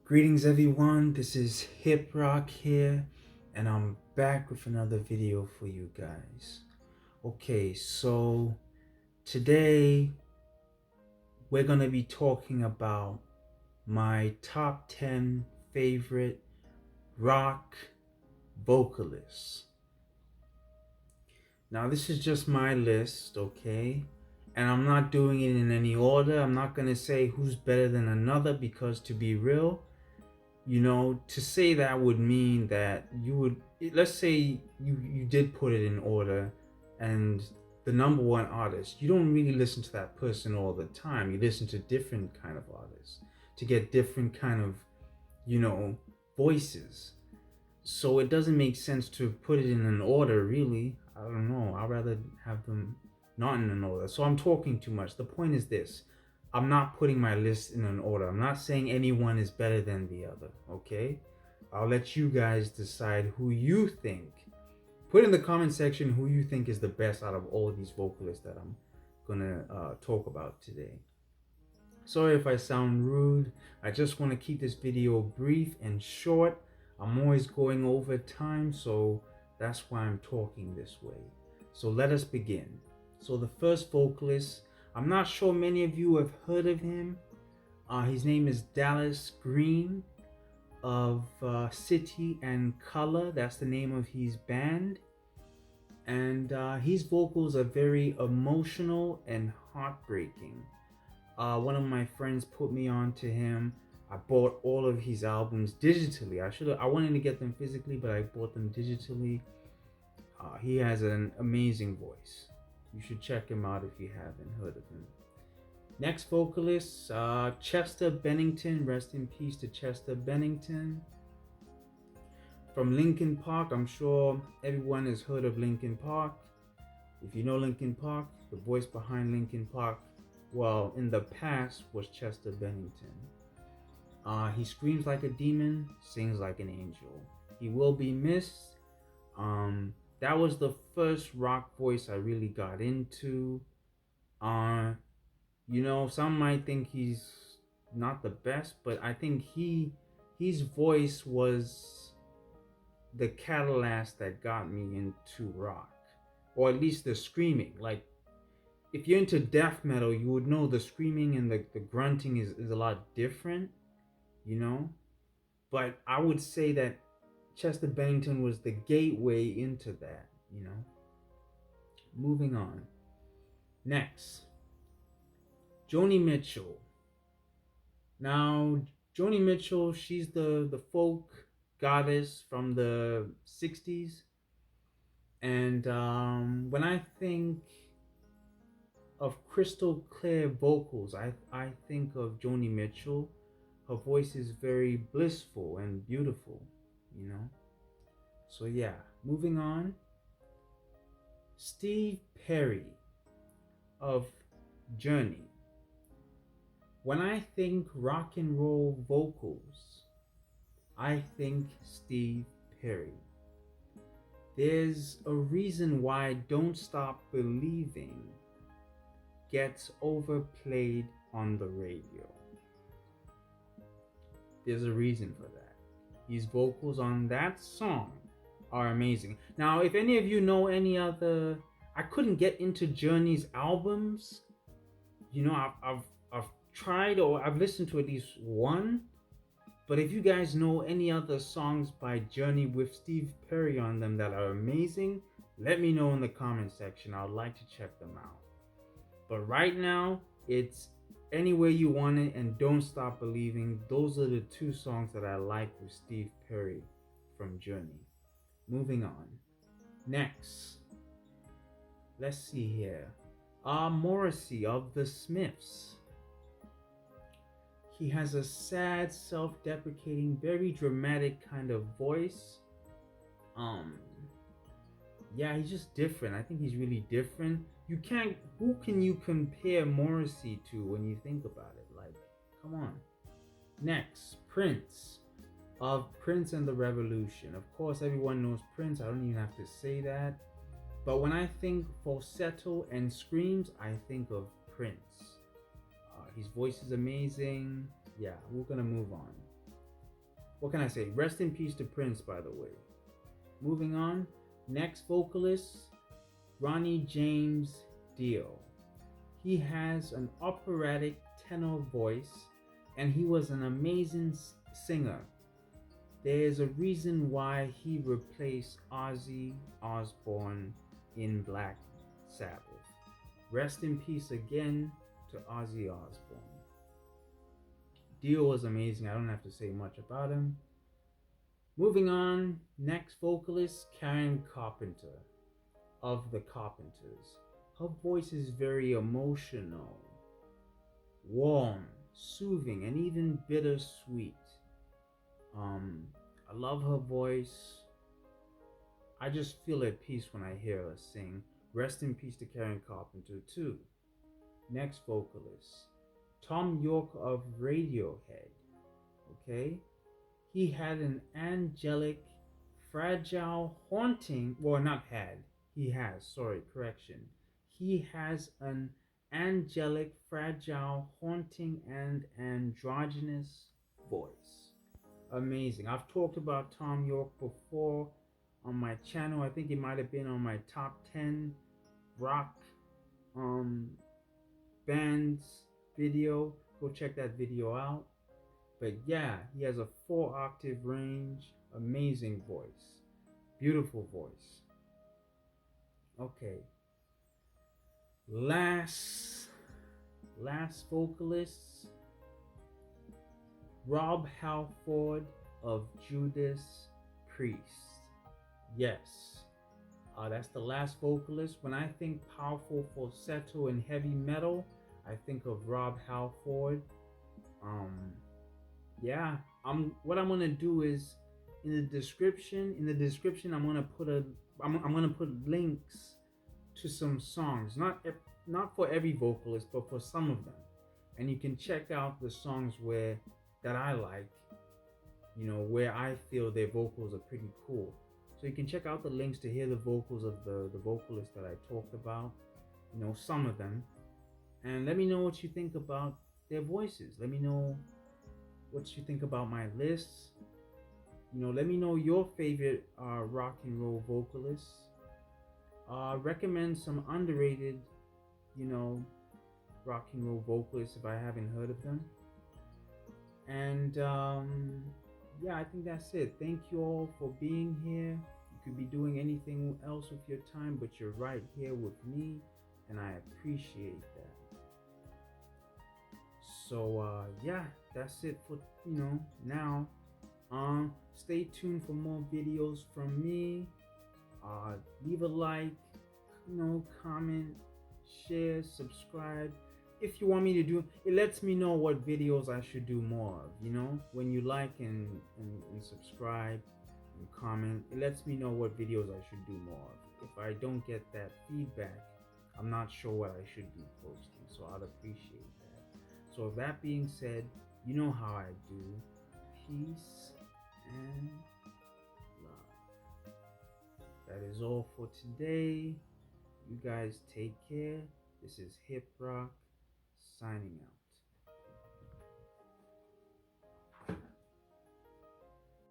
Greetings everyone, this is Hip Rock here, and I'm back with another video for you guys. Okay, so today we're going to be talking about my top 10 favorite rock vocalists. Now this is just my list, okay? And I'm not doing it in any order. I'm not going to say who's better than another because, to be real, to say that would mean that you would, let's say you did put it in order, and the number one artist, you don't really listen to that person all the time. You listen to different kind of artists to get different kind of, voices. So it doesn't make sense to put it in an order, really. I don't know. I'd rather have them not in an order. So I'm talking too much. The point is this. I'm not putting my list in an order. I'm not saying anyone is better than the other, okay? I'll let you guys decide who you think. Put in the comment section who you think is the best out of all these vocalists that I'm gonna talk about today. Sorry if I sound rude. I just want to keep this video brief and short. I'm always going over time, so that's why I'm talking this way. So let us begin. So the first vocalist, I'm not sure many of you have heard of him. His name is Dallas Green of City and Color. That's the name of his band. And his vocals are very emotional and heartbreaking. One of my friends put me on to him. I bought all of his albums digitally. I wanted to get them physically, but I bought them digitally. He has an amazing voice. You should check him out if you haven't heard of him. Next vocalist, Chester Bennington. Rest in peace to Chester Bennington. From Linkin Park. I'm sure everyone has heard of Linkin Park. If you know Linkin Park, the voice behind Linkin Park, well, in the past was Chester Bennington. He screams like a demon, sings like an angel. He will be missed. That was the first rock voice I really got into. Some might think he's not the best, but I think his voice was the catalyst that got me into rock, or at least the screaming. Like, if you're into death metal, you would know the screaming and the grunting is a lot different, But I would say that Chester Bennington was the gateway into that, Moving on. Next, Joni Mitchell. Now, Joni Mitchell, she's the folk goddess from the 60s. And when I think of crystal clear vocals, I think of Joni Mitchell. Her voice is very blissful and beautiful, So yeah, moving on. Steve Perry of Journey. When I think rock and roll vocals, I think Steve Perry. There's a reason why Don't Stop Believing gets overplayed on the radio. There's a reason for that. His vocals on that song are amazing. Now, if any of you know any other, I couldn't get into Journey's albums. I've tried, or I've listened to at least one. But if you guys know any other songs by Journey with Steve Perry on them that are amazing, let me know in the comment section. I would like to check them out. But right now, it's Anywhere You Want It and Don't Stop Believing. Those are the two songs that I like with Steve Perry from Journey. Moving on. Next, let's see here. Morrissey of the Smiths. He has a sad, self-deprecating, very dramatic kind of voice. Yeah, he's just different. I think he's really different. Who can you compare Morrissey to when you think about it? Like, come on. Next, Prince of Prince and the Revolution. Of course, everyone knows Prince. I don't even have to say that. But when I think falsetto and screams, I think of Prince. His voice is amazing. Yeah, we're gonna move on. what can I say? Rest in peace to Prince, by the way. Moving on, next vocalist, Ronnie James Dio. He has an operatic tenor voice and he was an amazing singer. There is a reason why he replaced Ozzy Osbourne in Black Sabbath. Rest in peace again to Ozzy Osbourne. Dio was amazing. I don't have to say much about him. Moving on, next vocalist, Karen Carpenter of the Carpenters. Her voice is very emotional, warm, soothing, and even bittersweet. I love her voice. I just feel at peace when I hear her sing. Rest in peace to Karen Carpenter too. Next vocalist, Tom York of Radiohead. Okay? He had an angelic, fragile, haunting, well, not had, he has, sorry, correction. He has an angelic, fragile, haunting, and androgynous voice. Amazing. I've talked about Tom York before on my channel. I think it might have been on my top 10 rock bands video. Go check that video out. But yeah, he has a 4-octave range, amazing voice, beautiful voice. Okay, last vocalist, Rob Halford of Judas Priest. Yes, that's the last vocalist. When I think powerful falsetto and heavy metal, I think of Rob Halford. Yeah, what I'm gonna do is in the description I'm gonna put links to some songs, not for every vocalist, but for some of them, and you can check out the songs that I like, where I feel their vocals are pretty cool. So you can check out the links to hear the vocals of the vocalists that I talked about, some of them, and let me know what you think about their voices. Let me know what you think about my lists. Let me know your favorite rock and roll vocalists. Recommend some underrated, rock and roll vocalists if I haven't heard of them. And yeah, I think that's it. Thank you all for being here. You could be doing anything else with your time, but you're right here with me, and I appreciate that. So yeah, that's it for now. Stay tuned for more videos from me. Leave a like, comment, share, subscribe. If you want me to do it, lets me know what videos I should do more of. When you like and subscribe and comment, it lets me know what videos I should do more of. If I don't get that feedback, I'm not sure what I should be posting, so I'd appreciate that. So with that being said, you know how I do. Peace and love. That is all for today. You guys take care. This is Hip Rock signing out.